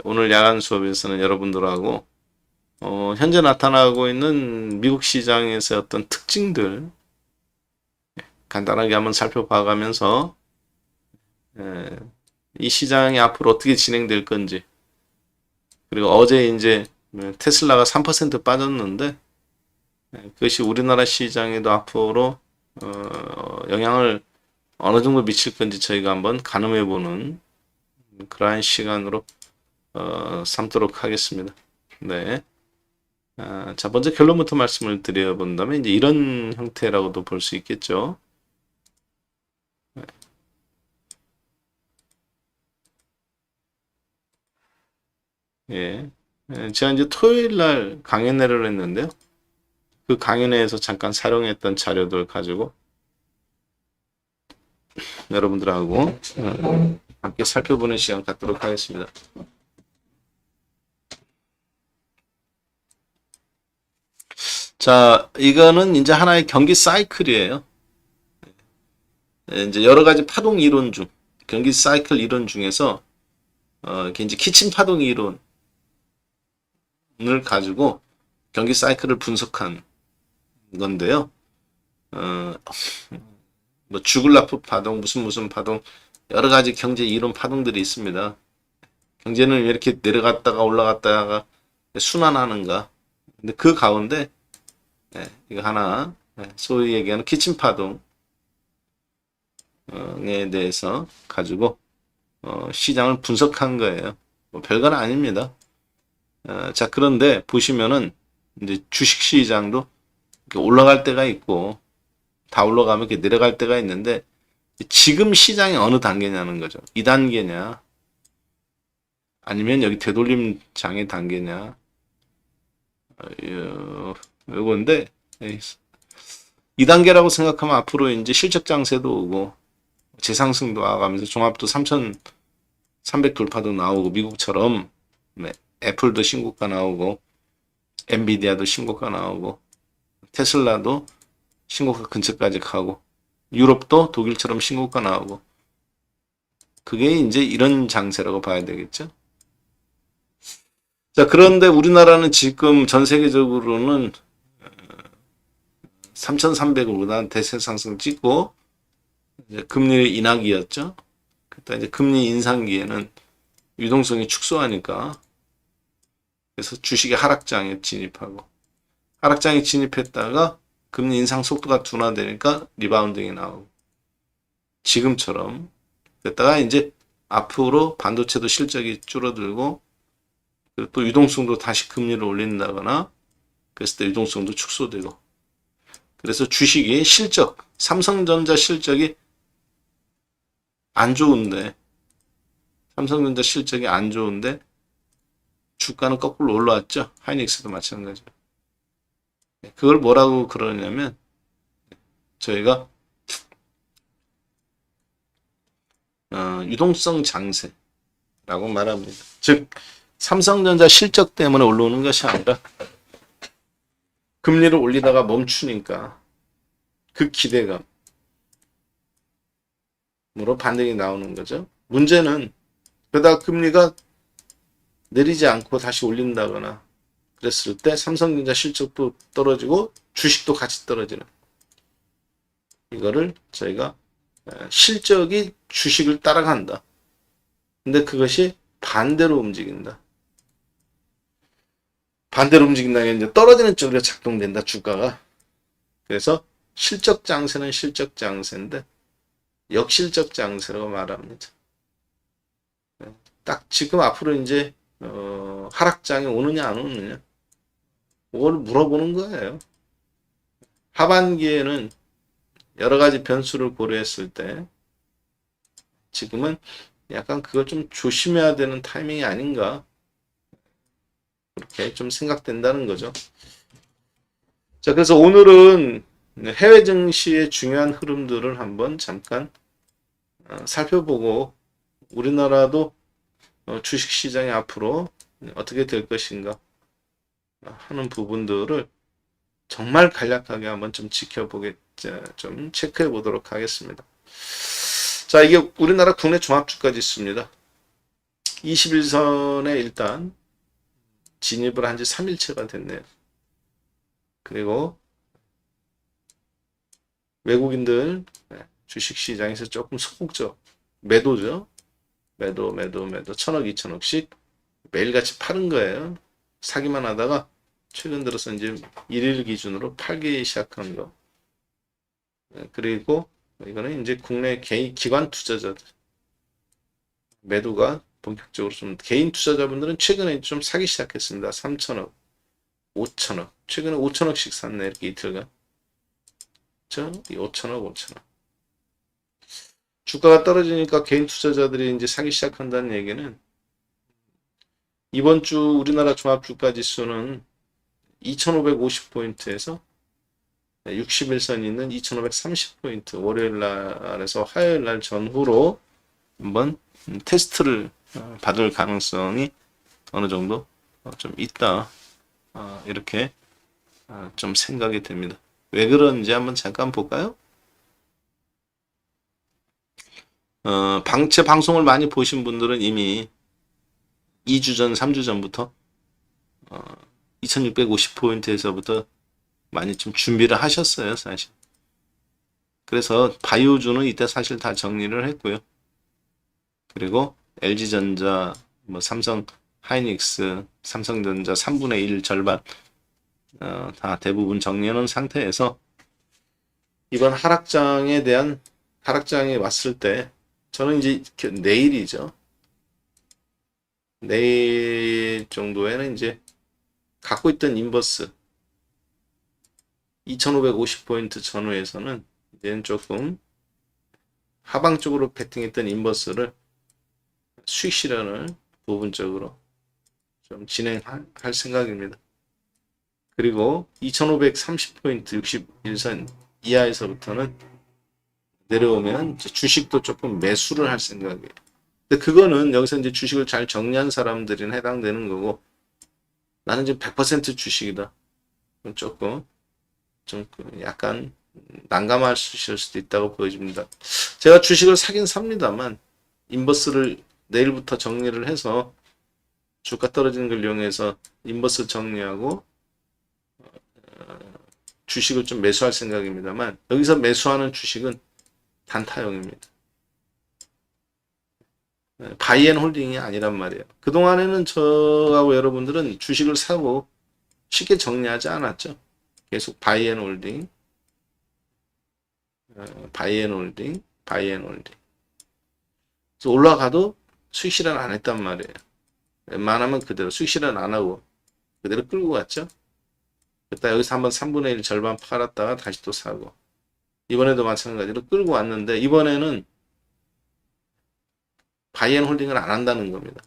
오늘 야간 수업에서는 여러분들하고 현재 나타나고 있는 미국 시장에서의 어떤 특징들 간단하게 한번 살펴봐가면서 이 시장이 앞으로 어떻게 진행될 건지, 그리고 어제 이제 테슬라가 3% 빠졌는데 그것이 우리나라 시장에도 앞으로 영향을 어느 정도 미칠 건지 저희가 한번 가늠해보는 그러한 시간으로 삼도록 하겠습니다. 네. 자, 먼저 결론부터 말씀을 드려본다면 이제 이런 형태라고도 볼 수 있겠죠. 예. 제가 이제 토요일 날 강연회를 했는데요. 그 강연회에서 잠깐 사용했던 자료들 가지고 여러분들하고 함께 살펴보는 시간 갖도록 하겠습니다. 자, 이거는 이제 하나의 경기 사이클이에요. 이제 여러 가지 파동 이론 중, 경기 사이클 이론 중에서 이게 이제 키친 파동 이론을 가지고 경기 사이클을 분석한 건데요. 뭐 주글라프 파동, 무슨 파동, 여러 가지 경제 이론 파동들이 있습니다. 경제는 왜 이렇게 내려갔다가 올라갔다가 순환하는가? 근데 그 가운데 이거 하나 소위 얘기하는 키친 파동에 대해서 가지고 시장을 분석한 거예요. 뭐 별건 아닙니다. 자, 그런데 보시면은 이제 주식 시장도 이렇게 올라갈 때가 있고 다 올라가면 이렇게 내려갈 때가 있는데 지금 시장이 어느 단계냐는 거죠. 2단계냐 아니면 여기 되돌림 장의 단계냐 요건데 2단계라고 생각하면 앞으로 이제 실적 장세도 오고 재상승도 와가면서 종합도 3,300 돌파도 나오고 미국처럼 애플도 신고가 나오고 엔비디아도 신고가 나오고 테슬라도 신고가 근처까지 가고 유럽도 독일처럼 신고가 나오고 그게 이제 이런 장세라고 봐야 되겠죠. 자, 그런데 우리나라는 지금 전 세계적으로는 3,300으로다 대세 상승 찍고 이제 금리 인하기였죠. 그때 이제 금리 인상기에는 유동성이 축소하니까 그래서 주식이 하락장에 진입하고 하락장에 진입했다가 금리 인상 속도가 둔화되니까 리바운딩이 나오고 지금처럼 그랬다가 이제 앞으로 반도체도 실적이 줄어들고 그리고 또 유동성도 다시 금리를 올린다거나 그랬을 때 유동성도 축소되고 그래서 주식이 실적, 삼성전자 실적이 안 좋은데 삼성전자 실적이 안 좋은데 주가는 거꾸로 올라왔죠. 하이닉스도 마찬가지로. 그걸 뭐라고 그러냐면 저희가 유동성 장세라고 말합니다. 즉 삼성전자 실적 때문에 올라오는 것이 아니라 금리를 올리다가 멈추니까 그 기대감으로 반등이 나오는 거죠. 문제는 그러다가 금리가 내리지 않고 다시 올린다거나 그랬을 때 삼성전자 실적도 떨어지고 주식도 같이 떨어지는 이거를 저희가 실적이 주식을 따라간다. 근데 그것이 반대로 움직인다. 반대로 움직인다는 게 이제 떨어지는 쪽으로 작동된다, 주가가. 그래서 실적 장세는 실적 장세인데 역실적 장세라고 말합니다. 딱 지금 앞으로 이제 하락장이 오느냐 안 오느냐 그걸 물어보는 거예요. 하반기에는 여러 가지 변수를 고려했을 때 지금은 약간 그걸 좀 조심해야 되는 타이밍이 아닌가 그렇게 좀 생각된다는 거죠. 자, 그래서 오늘은 해외 증시의 중요한 흐름들을 한번 잠깐 살펴보고 우리나라도 주식 시장이 앞으로 어떻게 될 것인가 하는 부분들을 정말 간략하게 한번 좀 좀 체크해 보도록 하겠습니다. 자, 이게 우리나라 국내 종합주가 지수입니다. 21선에 일단 진입을 한 지 3일째가 됐네요. 그리고 외국인들 주식시장에서 조금 소극적 매도죠. 매도 1000억 2000억씩 매일같이 파는 거예요. 사기만 하다가 최근 들어서 이제 1일 기준으로 팔기 시작한 거. 그리고 이거는 이제 국내 개인 기관 투자자들 매도가 본격적으로 좀 개인 투자자분들은 최근에 좀 사기 시작했습니다. 3천억, 5천억. 최근에 5천억씩 샀네 이렇게 이틀간. 그렇죠? 5천억, 5천억. 주가가 떨어지니까 개인 투자자들이 이제 사기 시작한다는 얘기는 이번 주 우리나라 종합주가지수는 2550포인트에서 60일선이 있는 2530포인트 월요일 날에서 화요일 날 전후로 한번 테스트를 받을 가능성이 어느 정도 좀 있다. 이렇게 좀 생각이 됩니다. 왜 그런지 한번 잠깐 볼까요? 제 방송을 많이 보신 분들은 이미 2주 전, 3주 전부터 2650포인트에서부터 많이 좀 준비를 하셨어요, 사실. 그래서 바이오주는 이때 사실 다 정리를 했고요. 그리고 LG전자, 뭐 삼성 하이닉스, 삼성전자 3분의 1 절반 다 대부분 정리하는 상태에서 이번 하락장이 왔을 때 저는 이제 내일이죠. 내일 정도에는 이제 갖고 있던 인버스 2550포인트 전후에서는 이제는 조금 하방 쪽으로 베팅했던 인버스를 수익 실현을 부분적으로 좀 진행할 생각입니다. 그리고 2530포인트 61선 이하에서부터는 내려오면 주식도 조금 매수를 할 생각이에요. 근데 그거는 여기서 이제 주식을 잘 정리한 사람들은 해당되는 거고 나는 지금 100% 주식이다. 조금 좀 약간 난감하실 수도 있다고 보여집니다. 제가 주식을 사긴 삽니다만 인버스를 내일부터 정리를 해서 주가 떨어지는 걸 이용해서 인버스 정리하고 주식을 좀 매수할 생각입니다만 여기서 매수하는 주식은 단타형입니다. 바이앤홀딩이 아니란 말이에요. 그동안에는 저하고 여러분들은 주식을 사고 쉽게 정리하지 않았죠. 계속 바이앤홀딩, 바이앤홀딩. 그래서 올라가도 수익 실현 안 했단 말이에요. 웬만하면 그대로 수익 실현 안 하고 그대로 끌고 갔죠. 그때 여기서 한번 3분의 1 절반 팔았다가 다시 또 사고 이번에도 마찬가지로 끌고 왔는데 이번에는 바이앤홀딩을 안 한다는 겁니다.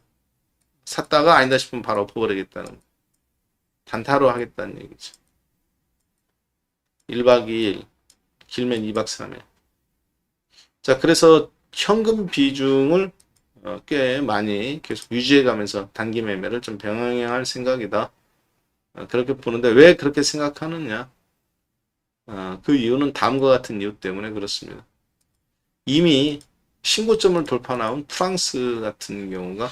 샀다가 아니다 싶으면 바로 엎어버리겠다는 단타로 하겠다는 얘기죠. 1박 2일 길면 2박 3일. 자, 그래서 현금 비중을 꽤 많이 계속 유지해가면서 단기 매매를 좀 병행할 생각이다. 그렇게 보는데 왜 그렇게 생각하느냐? 그 이유는 다음과 같은 이유 때문에 그렇습니다. 이미 신고점을 돌파 나온 프랑스 같은 경우가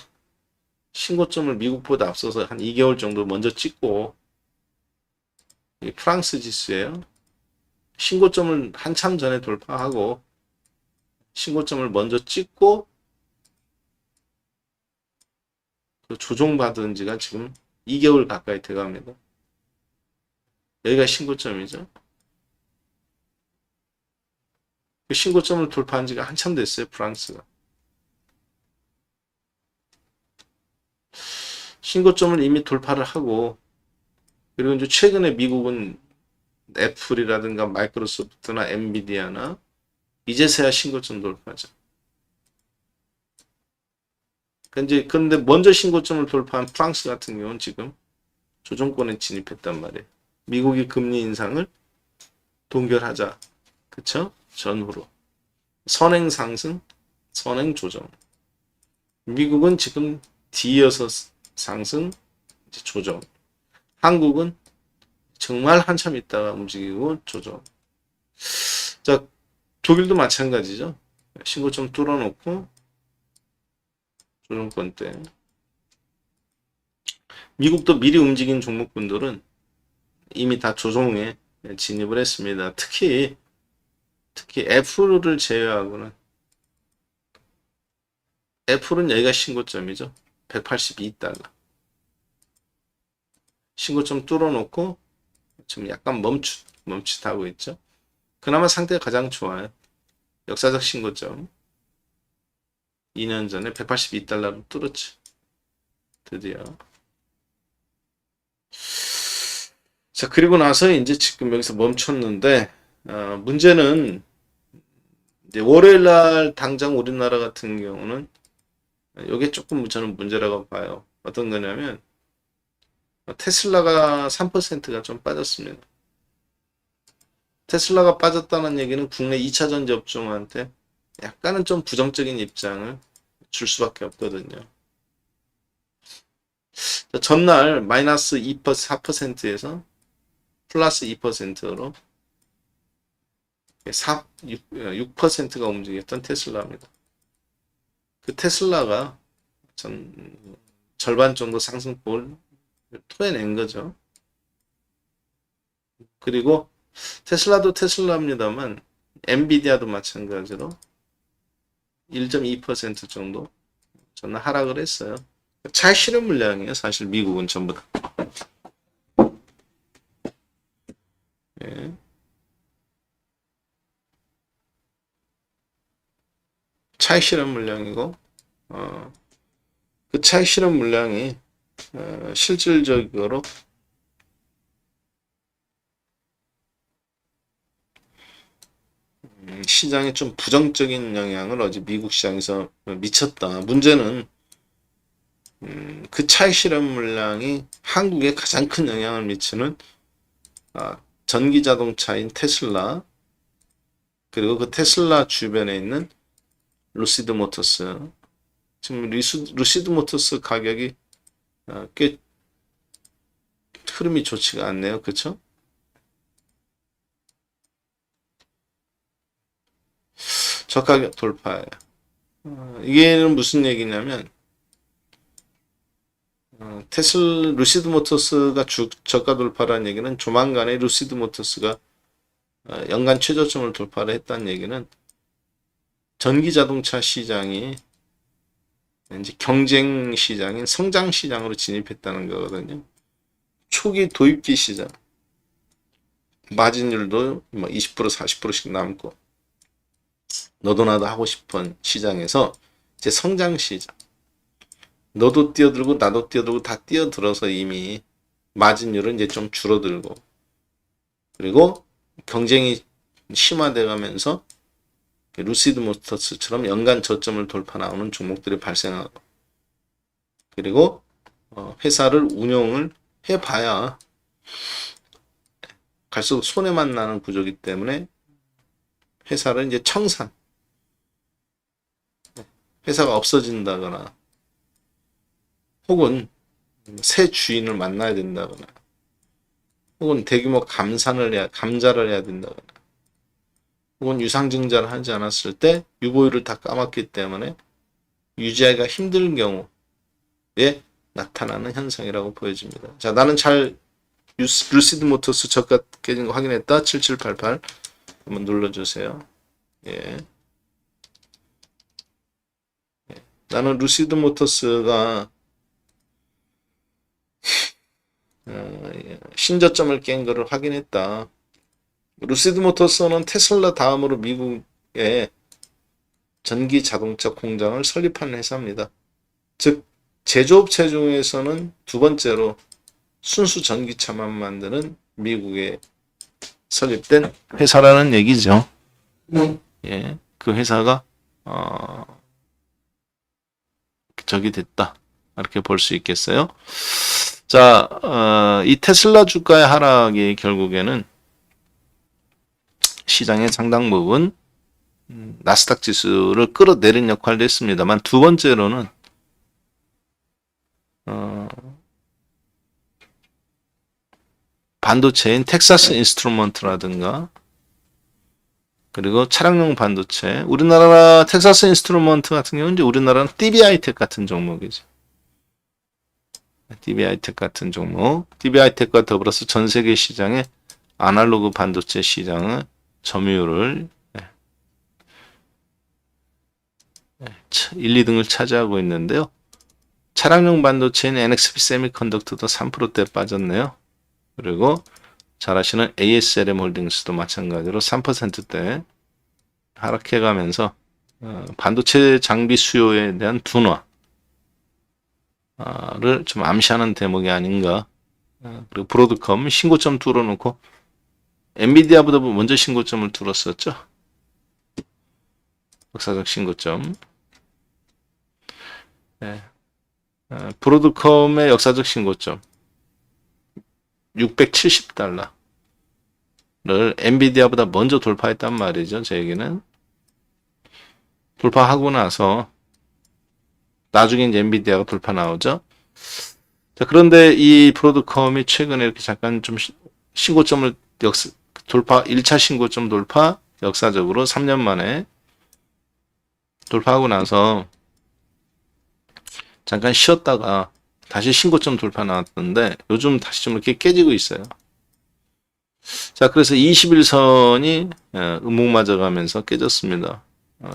신고점을 미국보다 앞서서 한 2개월 정도 먼저 찍고 프랑스 지수예요. 신고점을 한참 전에 돌파하고 신고점을 먼저 찍고 조정받은 지가 지금 2개월 가까이 돼갑니다. 여기가 신고점이죠. 그 신고점을 돌파한 지가 한참 됐어요. 프랑스가. 신고점을 이미 돌파를 하고 그리고 이제 최근에 미국은 애플이라든가 마이크로소프트나 엔비디아나 이제서야 신고점 돌파죠. 그런데 먼저 신고점을 돌파한 프랑스 같은 경우는 지금 조정권에 진입했단 말이에요. 미국이 금리 인상을 동결하자. 그쵸? 전후로. 선행 상승, 선행 조정. 미국은 지금 뒤이어서 상승, 이제 조정. 한국은 정말 한참 있다가 움직이고 조정. 자, 독일도 마찬가지죠. 신고점 뚫어놓고 조정권 때 미국도 미리 움직인 종목군들은 이미 다 조종에 진입을 했습니다. 특히 애플을 제외하고는, 애플은 여기가 신고점이죠. 182달러. 신고점 뚫어놓고 지금 약간 멈칫하고 있죠. 그나마 상태가 가장 좋아요. 역사적 신고점. 2년 전에 182달러를 뚫었죠. 드디어. 자, 그리고 나서 이제 지금 여기서 멈췄는데, 문제는 이제 월요일 날 당장 우리나라 같은 경우는 이게 조금 저는 문제라고 봐요. 어떤 거냐면 테슬라가 3%가 좀 빠졌습니다. 테슬라가 빠졌다는 얘기는 국내 2차 전지 업종한테 약간은 좀 부정적인 입장을 줄 수밖에 없거든요. 전날 마이너스 4%에서 플러스 2%로 6%가 움직였던 테슬라입니다. 그 테슬라가 절반 정도 상승폭을 토해낸 거죠. 그리고 테슬라도 테슬라입니다만 엔비디아도 마찬가지로 1.2% 정도 전날 하락을 했어요. 차 실험 물량이에요. 사실 미국은 전부 다. 예. 차익 실험 물량이고, 그 차익 실험 물량이 실질적으로 시장에 좀 부정적인 영향을 어제 미국 시장에서 미쳤다. 문제는 그 차익 실험 물량이 한국에 가장 큰 영향을 미치는 전기 자동차인 테슬라, 그리고 그 테슬라 주변에 있는 루시드 모터스. 지금 루시드 모터스 가격이 꽤 흐름이 좋지가 않네요. 그쵸? 저가 돌파예요. 이게 무슨 얘기냐면 루시드 모터스가 저가 돌파라는 얘기는 조만간에 루시드 모터스가 연간 최저점을 돌파를 했다는 얘기는 전기 자동차 시장이 이제 경쟁 시장인 성장 시장으로 진입했다는 거거든요. 초기 도입기 시장, 마진율도 뭐 20% 40%씩 남고 너도 나도 하고 싶은 시장에서 이제 성장 시장, 너도 뛰어들고 나도 뛰어들고 다 뛰어들어서 이미 마진율은 이제 좀 줄어들고, 그리고 경쟁이 심화돼 가면서 루시드 모터스처럼 연간 저점을 돌파 나오는 종목들이 발생하고, 그리고 회사를 운영을 해봐야 갈수록 손해만 나는 구조이기 때문에 회사를 이제 청산, 회사가 없어진다거나 혹은 새 주인을 만나야 된다거나 혹은 대규모 감자를 해야 된다거나 혹은 유상증자를 하지 않았을 때 유보율을 다 까먹기 때문에 유지하기가 힘든 경우에 나타나는 현상이라고 보여집니다. 자, 나는 잘 루시드 모터스 저가 깨진 거 확인했다. 7788 한번 눌러주세요. 예. 나는 루시드 모터스가 신저점을 깬 거를 확인했다. 루시드 모터스는 테슬라 다음으로 미국에 전기 자동차 공장을 설립한 회사입니다. 즉 제조업체 중에서는 두 번째로 순수 전기차만 만드는 미국에 설립된 회사라는 얘기죠. 예, 그 회사가 적이 됐다, 이렇게 볼 수 있겠어요. 자, 이 테슬라 주가의 하락이 결국에는 시장의 상당 부분 나스닥 지수를 끌어내린 역할도 했습니다만, 두 번째로는 반도체인 텍사스 인스트루먼트라든가 그리고 차량용 반도체, 우리나라 텍사스 인스트루먼트 같은 경우는 이제 우리나라는 DB하이텍 같은 종목이죠. DB하이텍 같은 종목, DB하이텍과 더불어서 전 세계 시장의 아날로그 반도체 시장의 점유율을 1, 2등을 차지하고 있는데요. 차량용 반도체인 NXP 세미컨덕터도 3%대 빠졌네요. 그리고 잘 아시는 ASLM 홀딩스도 마찬가지로 3%대 하락해가면서 반도체 장비 수요에 대한 둔화를 좀 암시하는 대목이 아닌가. 그리고 브로드컴 신고점 뚫어놓고 엔비디아보다 먼저 신고점을 뚫었었죠. 역사적 신고점. 네. 브로드컴의 역사적 신고점 670달러를 엔비디아보다 먼저 돌파했단 말이죠. 제 얘기는 돌파하고 나서 나중에 이제 엔비디아가 돌파 나오죠. 자, 그런데 이 브로드컴이 최근에 이렇게 잠깐 좀 신고점을 돌파 1차 신고점 돌파 역사적으로 3년 만에 돌파하고 나서 잠깐 쉬었다가 다시 신고점 돌파 나왔던데 요즘 다시 좀 이렇게 깨지고 있어요. 자, 그래서 21선이 음목 맞아가면서 깨졌습니다.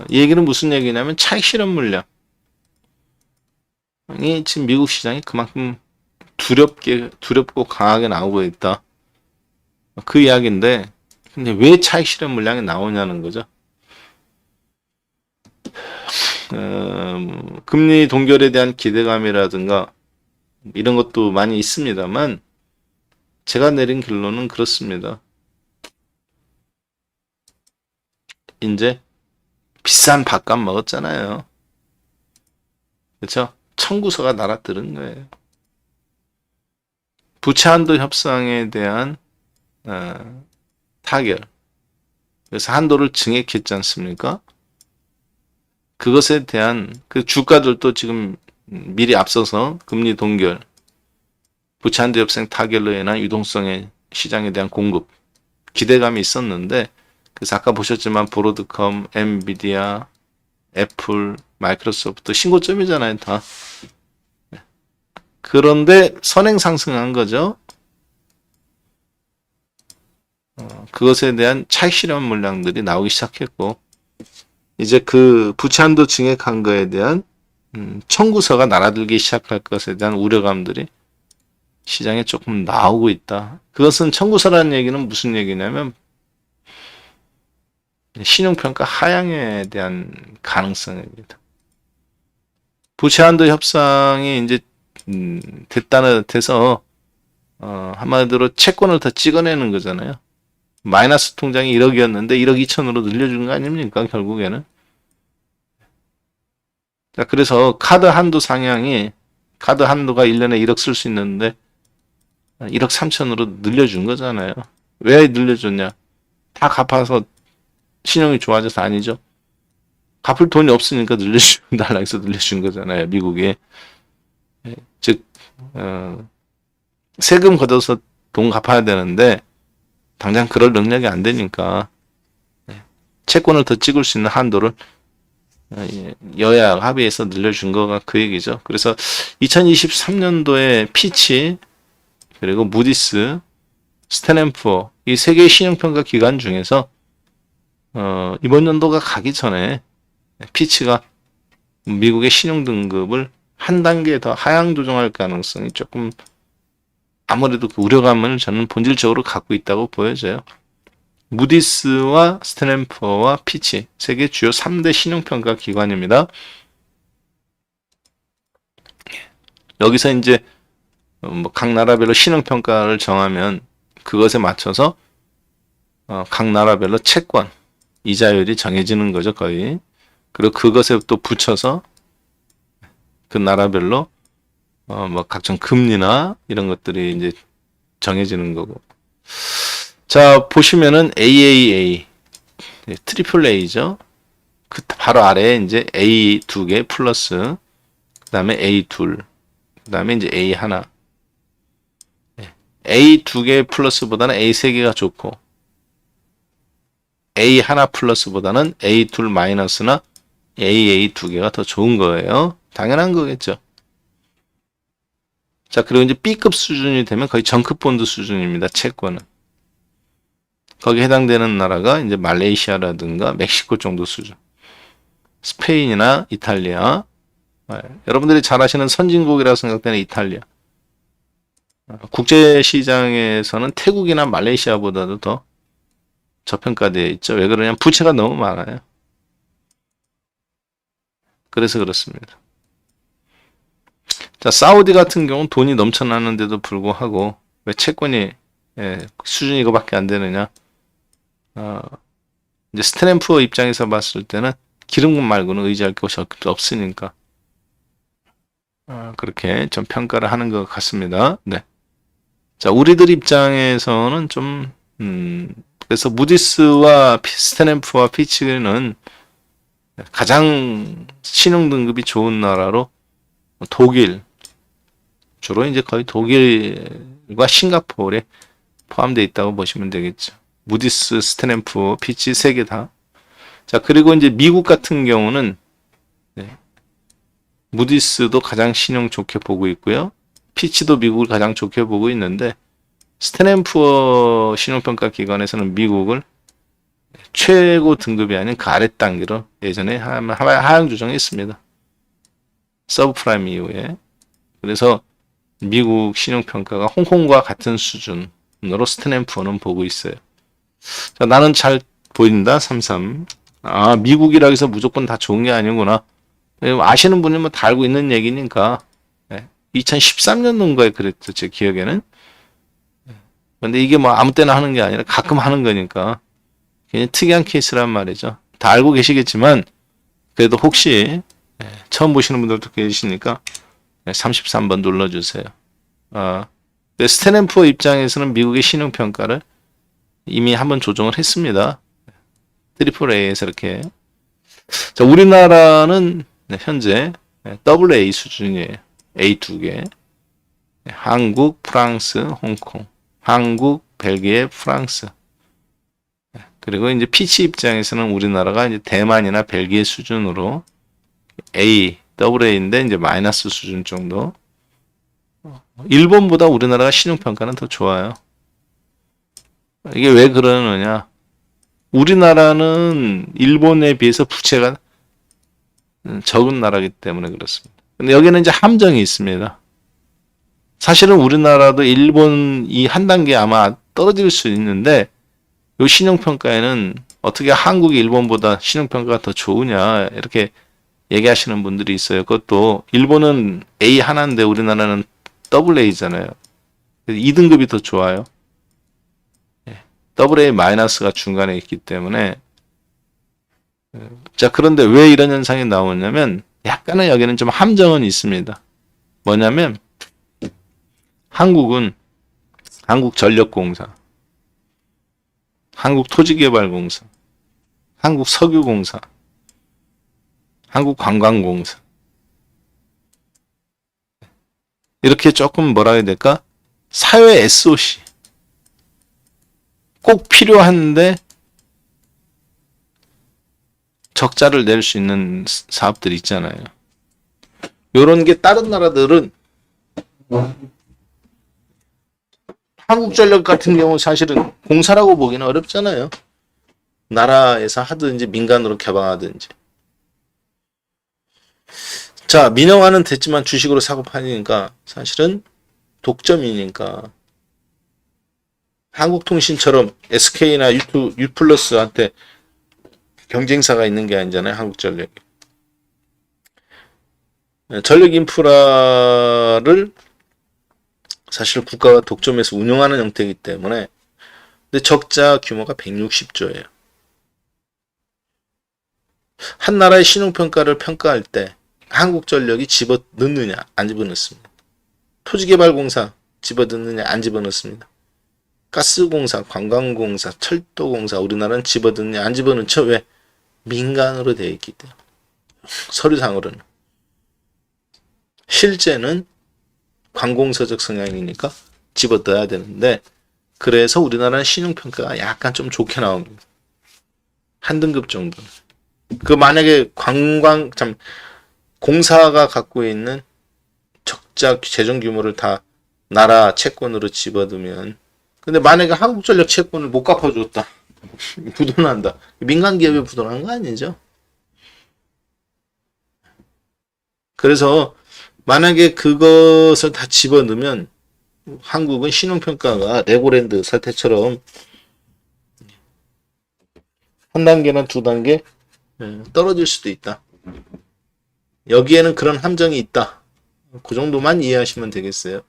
이 얘기는 무슨 얘기냐면 차익 실현 물량이 지금 미국 시장이 그만큼 두렵고 강하게 나오고 있다. 그 이야기인데, 근데 왜 차익 실현 물량이 나오냐는 거죠. 금리 동결에 대한 기대감이라든가 이런 것도 많이 있습니다만 제가 내린 결론은 그렇습니다. 이제 비싼 밥값 먹었잖아요. 그렇죠? 청구서가 날아들은 거예요. 부채 한도 협상에 대한 타결. 그래서 한도를 증액했지 않습니까? 그것에 대한 그 주가들도 지금 미리 앞서서 금리 동결, 부채 한도 협상 타결로 인한 유동성의 시장에 대한 공급, 기대감이 있었는데, 그래서 아까 보셨지만 브로드컴, 엔비디아, 애플, 마이크로소프트 신고점이잖아요, 다. 그런데 선행 상승한 거죠. 그것에 대한 차익 실현 물량들이 나오기 시작했고, 이제 그 부채 한도 증액한 거에 대한 청구서가 날아들기 시작할 것에 대한 우려감들이 시장에 조금 나오고 있다. 그것은 청구서라는 얘기는 무슨 얘기냐면 신용평가 하향에 대한 가능성입니다. 부채 한도 협상이 이제 돼서 한마디로 채권을 더 찍어내는 거잖아요. 마이너스 통장이 1억이었는데 1억 2천으로 늘려준 거 아닙니까? 결국에는. 자, 그래서 카드 한도가 1년에 1억 쓸 수 있는데 1억 3천으로 늘려준 거잖아요. 왜 늘려줬냐? 다 갚아서 신용이 좋아져서 아니죠. 갚을 돈이 없으니까 달라고 해서 늘려준 거잖아요. 미국에. 즉 세금 걷어서 돈 갚아야 되는데 당장 그럴 능력이 안 되니까 채권을 더 찍을 수 있는 한도를 여야 합의해서 늘려준 거가 그 얘기죠. 그래서 2023년도에 피치 그리고 무디스, 스탠앤푸어 이 세 개의 신용평가 기관 중에서 이번 연도가 가기 전에 피치가 미국의 신용 등급을 한 단계 더 하향 조정할 가능성이 조금 아무래도 그 우려감을 저는 본질적으로 갖고 있다고 보여져요. 무디스와 스탠앤푸어와 피치 세계 주요 3대 신용평가 기관입니다. 여기서 이제 각 나라별로 신용평가를 정하면 그것에 맞춰서 각 나라별로 채권 이자율이 정해지는 거죠, 거의. 그리고 그것에 또 붙여서 그 나라별로 각종 금리나 이런 것들이 이제 정해지는 거고. 자, 보시면은 AAA, 트리플 A죠. 그 바로 아래에 이제 A 2개 플러스, 그 다음에 A 둘, 그 다음에 이제 A 하나. A 2개 플러스보다는 A 3개가 좋고, A 하나 플러스보다는 A 둘 마이너스나 AA 2개가 더 좋은 거예요. 당연한 거겠죠. 자, 그리고 이제 B급 수준이 되면 거의 정크본드 수준입니다. 채권은. 거기에 해당되는 나라가 이제 말레이시아라든가 멕시코 정도 수준. 스페인이나 이탈리아. 여러분들이 잘 아시는 선진국이라고 생각되는 이탈리아. 국제시장에서는 태국이나 말레이시아보다도 더 저평가되어 있죠. 왜 그러냐면 부채가 너무 많아요. 그래서 그렇습니다. 자, 사우디 같은 경우는 돈이 넘쳐나는데도 불구하고 왜 채권이 수준이 이거밖에 안 되느냐? 이제 스탠푸어 입장에서 봤을 때는 기름금 말고는 의지할 것이 없으니까 그렇게 좀 평가를 하는 것 같습니다. 네. 자, 우리들 입장에서는 좀 그래서 무디스와 스탠푸어와 피치는 가장 신용 등급이 좋은 나라로 독일, 주로 이제 거의 독일과 싱가포르에 포함되어 있다고 보시면 되겠죠. 무디스, 스탠푸어, 피치 세 개 다. 자, 그리고 이제 미국 같은 경우는 무디스도 가장 신용 좋게 보고 있고요. 피치도 미국을 가장 좋게 보고 있는데 스탠푸어 신용평가 기관에서는 미국을 최고 등급이 아닌 그 아래 단계로 예전에 하향 조정했습니다. 서브프라임 이후에. 그래서 미국 신용평가가 홍콩과 같은 수준으로 스탠푸어는 보고 있어요. 자, 나는 잘 보인다. 33. 미국이라 해서 무조건 다 좋은 게 아니구나. 아시는 분이면 다 알고 있는 얘기니까. 2013년도인가에 그랬죠. 제 기억에는. 근데 이게 뭐 아무 때나 하는 게 아니라 가끔 하는 거니까. 굉장히 특이한 케이스란 말이죠. 다 알고 계시겠지만 그래도 혹시 처음 보시는 분들도 계시니까 33번 눌러주세요. 스탠푸어 입장에서는 미국의 신용평가를 이미 한번 조정을 했습니다. 트리플 A에서 이렇게. 자, 우리나라는 현재 AA 수준이에요. A 2개. 한국, 프랑스, 홍콩. 한국, 벨기에, 프랑스. 그리고 이제 피치 입장에서는 우리나라가 이제 대만이나 벨기에 수준으로 A, AA인데 이제 마이너스 수준 정도. 일본보다 우리나라가 신용평가는 더 좋아요. 이게 왜 그러느냐? 우리나라는 일본에 비해서 부채가 적은 나라이기 때문에 그렇습니다. 근데 여기는 이제 함정이 있습니다. 사실은 우리나라도 일본이 한 단계 아마 떨어질 수 있는데 이 신용평가에는 어떻게 한국이 일본보다 신용평가가 더 좋으냐 이렇게 얘기하시는 분들이 있어요. 그것도 일본은 A 하나인데 우리나라는 AA잖아요. 2등급이 더 좋아요. AA 마이너스가 중간에 있기 때문에. 자, 그런데 왜 이런 현상이 나오냐면 약간은 여기는 좀 함정은 있습니다. 뭐냐면 한국은 한국전력공사, 한국토지개발공사, 한국석유공사, 한국관광공사 이렇게 조금 뭐라 해야 될까? 사회 SOC 꼭 필요한데 적자를 낼 수 있는 사업들이 있잖아요. 요런 게 다른 나라들은 한국전력 같은 경우 사실은 공사라고 보기는 어렵잖아요. 나라에서 하든지 민간으로 개방하든지. 자, 민영화는 됐지만 주식으로 사고 파니까 사실은 독점이니까 한국통신처럼 SK나 U+한테 경쟁사가 있는 게 아니잖아요. 한국전력이. 전력 인프라를 사실 국가가 독점해서 운영하는 형태이기 때문에 근데 적자 규모가 160조예요. 한 나라의 신용평가를 평가할 때 한국전력이 집어넣느냐 안 집어넣습니다. 토지개발공사 집어넣느냐 안 집어넣습니다. 가스공사, 관광공사, 철도공사 우리나라는 집어넣느냐 안 집어넣죠. 왜? 민간으로 되어 있기 때문에. 서류상으로는. 실제는 관공서적 성향이니까 집어넣어야 되는데 그래서 우리나라는 신용평가가 약간 좀 좋게 나옵니다. 한 등급 정도. 그 만약에 공사가 갖고 있는 국자 재정 규모를 다 나라 채권으로 집어두면, 근데 만약에 한국전력 채권을 못 갚아줬다. 부도난다. 민간 기업에 부도난 거 아니죠? 그래서 만약에 그것을 다 집어넣으면 한국은 신용평가가 레고랜드 사태처럼 한 단계나 두 단계 떨어질 수도 있다. 여기에는 그런 함정이 있다. 그 정도만 이해하시면 되겠어요.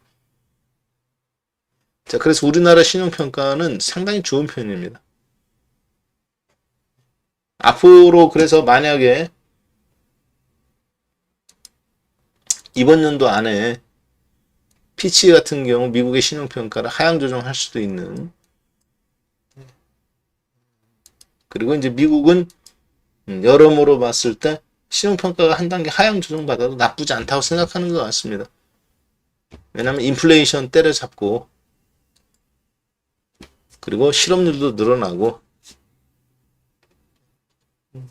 자, 그래서 우리나라 신용평가는 상당히 좋은 편입니다. 앞으로 그래서 만약에 이번 연도 안에 피치 같은 경우 미국의 신용평가를 하향 조정할 수도 있는, 그리고 이제 미국은 여러모로 봤을 때 신용평가가 한 단계 하향 조정받아도 나쁘지 않다고 생각하는 것 같습니다. 왜냐하면 인플레이션 때려잡고 그리고 실업률도 늘어나고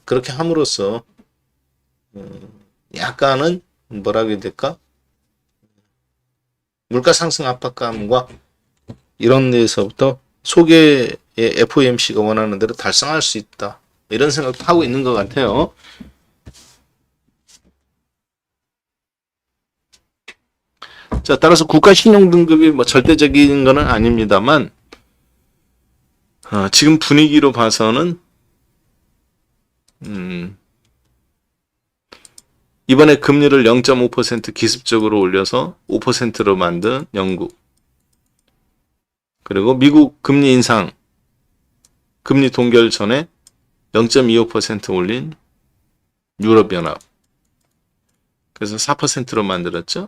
그렇게 함으로써 약간은 뭐라고 해야 될까? 물가 상승 압박감과 이런 데서부터 소개의 FOMC가 원하는 대로 달성할 수 있다. 이런 생각도 하고 있는 것 같아요. 자, 따라서 국가 신용 등급이 뭐 절대적인 것은 아닙니다만, 지금 분위기로 봐서는 이번에 금리를 0.5% 기습적으로 올려서 5%로 만든 영국, 그리고 미국 금리 인상, 금리 동결 전에 0.25% 올린 유럽연합, 그래서 4%로 만들었죠.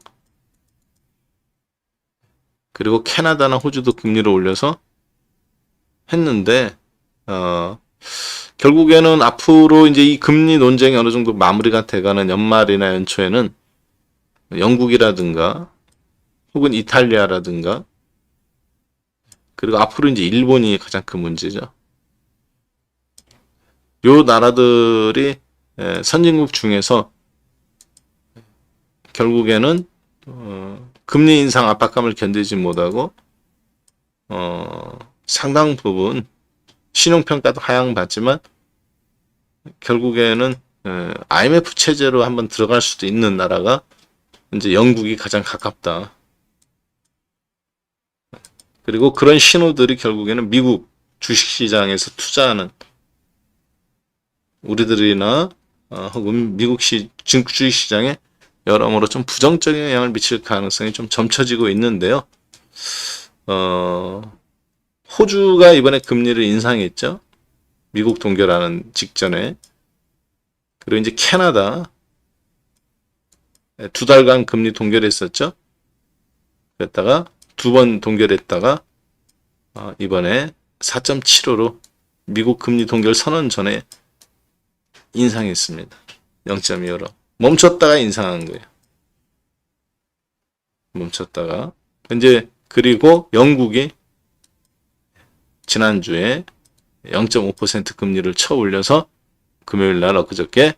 그리고 캐나다나 호주도 금리를 올려서 했는데, 결국에는 앞으로 이제 이 금리 논쟁이 어느 정도 마무리가 돼가는 연말이나 연초에는 영국이라든가 혹은 이탈리아라든가, 그리고 앞으로 이제 일본이 가장 큰 문제죠. 요 나라들이 선진국 중에서 결국에는 금리 인상 압박감을 견디지 못하고 상당 부분 신용평가도 하향받지만 결국에는 IMF 체제로 한번 들어갈 수도 있는 나라가 이제 영국이 가장 가깝다. 그리고 그런 신호들이 결국에는 미국 주식시장에서 투자하는 우리들이나 혹은 미국 주식시장에 여러모로 좀 부정적인 영향을 미칠 가능성이 좀 점쳐지고 있는데요. 호주가 이번에 금리를 인상했죠. 미국 동결하는 직전에. 그리고 이제 캐나다 2달간 금리 동결했었죠. 그랬다가 2번 동결했다가 이번에 4.75로 미국 금리 동결 선언 전에 인상했습니다. 0.25로. 멈췄다가 인상한 거예요. 멈췄다가. 이제 그리고 영국이 지난주에 0.5% 금리를 쳐 올려서 금요일 날 엊그저께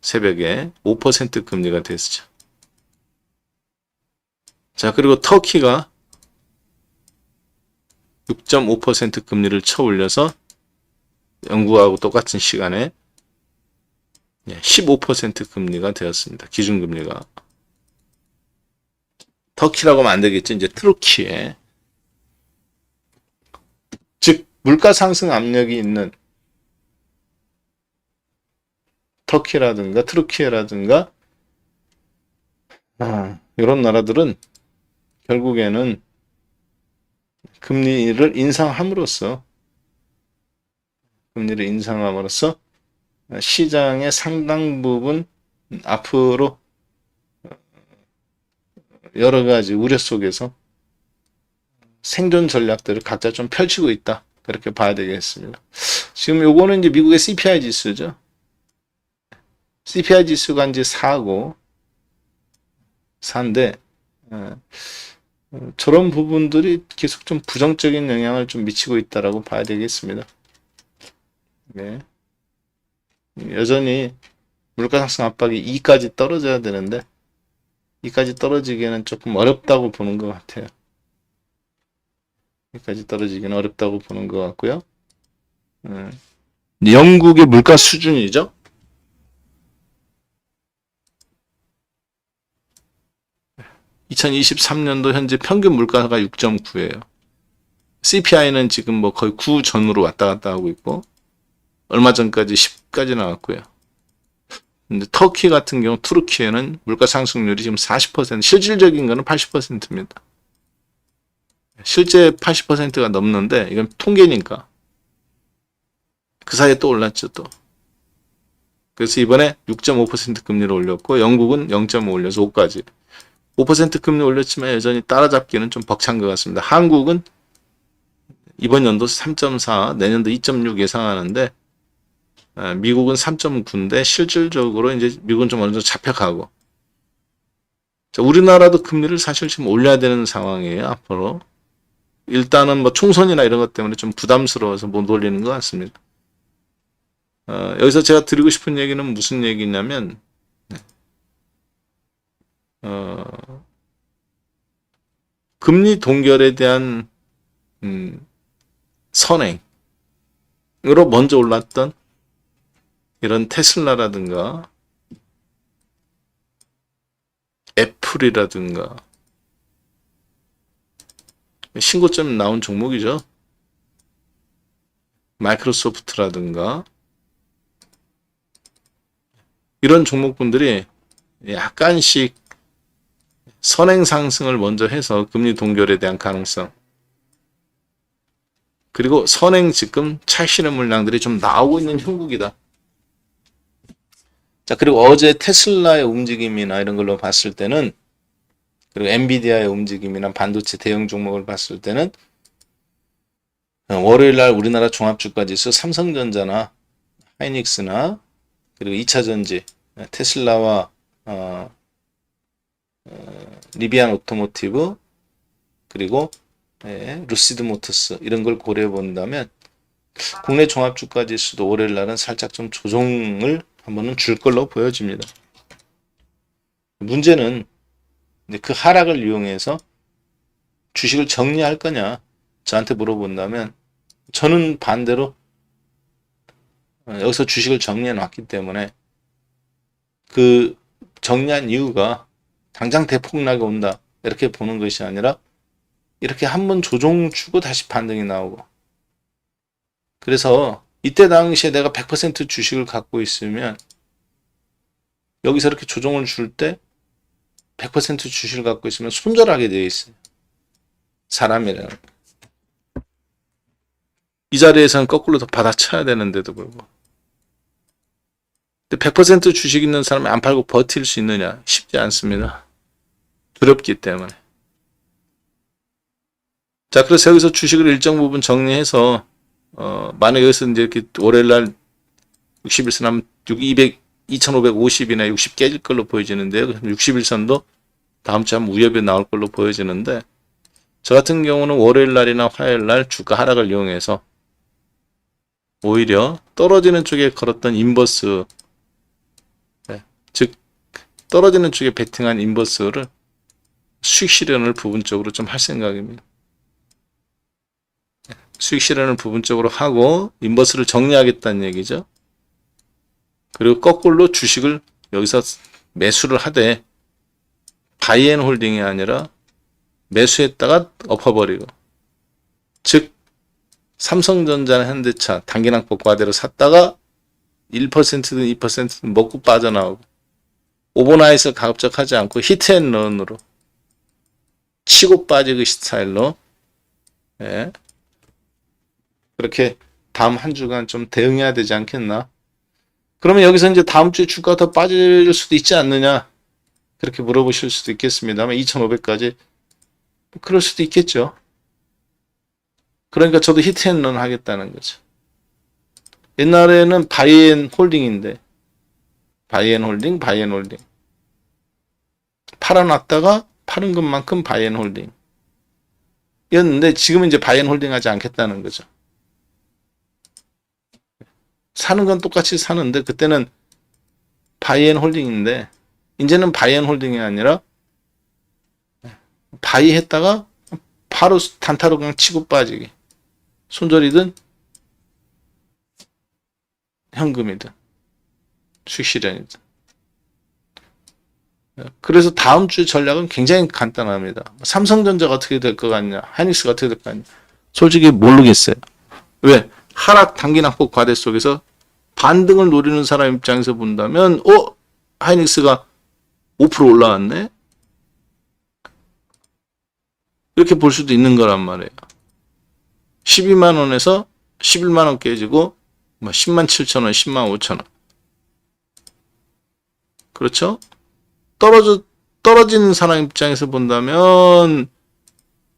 새벽에 5% 금리가 됐죠. 자, 그리고 터키가 6.5% 금리를 쳐 올려서 영국하고 똑같은 시간에 15% 금리가 되었습니다. 기준금리가. 터키라고 하면 안 되겠죠. 이제 트루키에. 즉, 물가 상승 압력이 있는 터키라든가 트루키에라든가 이런 나라들은 결국에는 금리를 인상함으로써 시장의 상당 부분 앞으로 여러 가지 우려 속에서 생존 전략들을 각자 좀 펼치고 있다. 그렇게 봐야 되겠습니다. 지금 요거는 이제 미국의 CPI 지수죠. CPI 지수가 이제 4인데 저런 부분들이 계속 좀 부정적인 영향을 좀 미치고 있다라고 봐야 되겠습니다. 네. 여전히 물가 상승 압박이 2까지 떨어져야 되는데 이까지 떨어지기에는 조금 어렵다고 보는 것 같아요. 이까지 떨어지기는 어렵다고 보는 것 같고요. 영국의 물가 수준이죠. 2023년도 현재 평균 물가가 6.9예요. CPI는 지금 뭐 거의 9 전으로 왔다 갔다 하고 있고, 얼마 전까지 10까지 나왔고요. 근데 터키 같은 경우, 투르키에는 물가 상승률이 지금 40%, 실질적인 거는 80%입니다. 실제 80%가 넘는데, 이건 통계니까. 그 사이에 또 올랐죠, 또. 그래서 이번에 6.5% 금리를 올렸고, 영국은 0.5 올려서 5까지. 5% 금리 올렸지만 여전히 따라잡기는 좀 벅찬 것 같습니다. 한국은 이번 연도 3.4, 내년도 2.6 예상하는데, 미국은 3.9인데 실질적으로 이제 미국은 좀 어느 정도 잡혀가고, 자, 우리나라도 금리를 사실 지금 올려야 되는 상황이에요. 앞으로 일단은 뭐 총선이나 이런 것 때문에 좀 부담스러워서 못 올리는 것 같습니다. 여기서 제가 드리고 싶은 얘기는 무슨 얘기냐면, 금리 동결에 대한 선행으로 먼저 올랐던 이런 테슬라라든가 애플이라든가 신고점 나온 종목이죠. 마이크로소프트라든가 이런 종목분들이 약간씩 선행 상승을 먼저 해서 금리 동결에 대한 가능성, 그리고 선행 지금 차익실현 물량들이 좀 나오고 있는 형국이다. 자, 그리고 어제 테슬라의 움직임이나 이런 걸로 봤을 때는, 그리고 엔비디아의 움직임이나 반도체 대형 종목을 봤을 때는, 월요일 날 우리나라 종합주가지수 삼성전자나 하이닉스나 그리고 2차전지 테슬라와 리비안 오토모티브 그리고 루시드 모터스 이런 걸 고려해 본다면 국내 종합주가지수도 월요일 날은 살짝 좀 조정을 한번은 줄 걸로 보여집니다. 문제는 이제 그 하락을 이용해서 주식을 정리할 거냐 저한테 물어본다면, 저는 반대로 여기서 주식을 정리해 놨기 때문에 그 정리한 이유가 당장 대폭락이 온다 이렇게 보는 것이 아니라, 이렇게 한번 조정 주고 다시 반등이 나오고, 그래서 이때 당시에 내가 100% 주식을 갖고 있으면 여기서 이렇게 조정을 줄 때 100% 주식을 갖고 있으면 손절하게 되어 있어요. 사람이라는. 이 자리에서는 거꾸로 더 받아쳐야 되는데도 불구하고. 근데 100% 주식 있는 사람이 안 팔고 버틸 수 있느냐? 쉽지 않습니다. 두렵기 때문에. 자, 그래서 여기서 주식을 일정 부분 정리해서, 만약에 여기서 이제 이렇게 월요일날 60일선 하면 2550이나 60 깨질 걸로 보여지는데요. 60일선도 다음 주 한번 위협이 나올 걸로 보여지는데, 저 같은 경우는 월요일날이나 화요일날 주가 하락을 이용해서 오히려 떨어지는 쪽에 걸었던 인버스, 즉 떨어지는 쪽에 베팅한 인버스를 수익 실현을 부분적으로 좀 할 생각입니다. 수익 실현을 부분적으로 하고 인버스를 정리하겠다는 얘기죠. 그리고 거꾸로 주식을 여기서 매수를 하되 바이앤홀딩이 아니라 매수했다가 엎어버리고, 즉 삼성전자나 현대차 단기납법 과대로 샀다가 1%든 2%든 먹고 빠져나오고, 오버나잇을 가급적 하지 않고 히트앤런으로 치고 빠지기 스타일로, 그렇게 다음 한 주간 좀 대응해야 되지 않겠나. 그러면 여기서 이제 다음 주에 주가가 더 빠질 수도 있지 않느냐, 그렇게 물어보실 수도 있겠습니다만 2,500까지 그럴 수도 있겠죠. 그러니까 저도 히트앤런 하겠다는 거죠. 옛날에는 바이앤홀딩인데, 바이앤홀딩 팔아놨다가 파는 것만큼 바이앤홀딩 였는데, 지금은 이제 바이앤홀딩 하지 않겠다는 거죠. 사는 건 똑같이 사는데 그때는 바이앤홀딩인데, 이제는 바이앤홀딩이 아니라 바이 했다가 바로 단타로 그냥 치고 빠지기. 손절이든 현금이든 수익 실현이든. 그래서 다음 주 전략은 굉장히 간단합니다. 삼성전자가 어떻게 될 것 같냐, 하이닉스가 어떻게 될 것 같냐. 솔직히 모르겠어요. 왜? 하락 단기 낙폭 과대 속에서 반등을 노리는 사람 입장에서 본다면, 하이닉스가 5% 올라왔네? 이렇게 볼 수도 있는 거란 말이에요. 12만 원에서 11만 원 깨지고 10만 7천 원, 10만 5천 원. 그렇죠? 떨어지는 사람 입장에서 본다면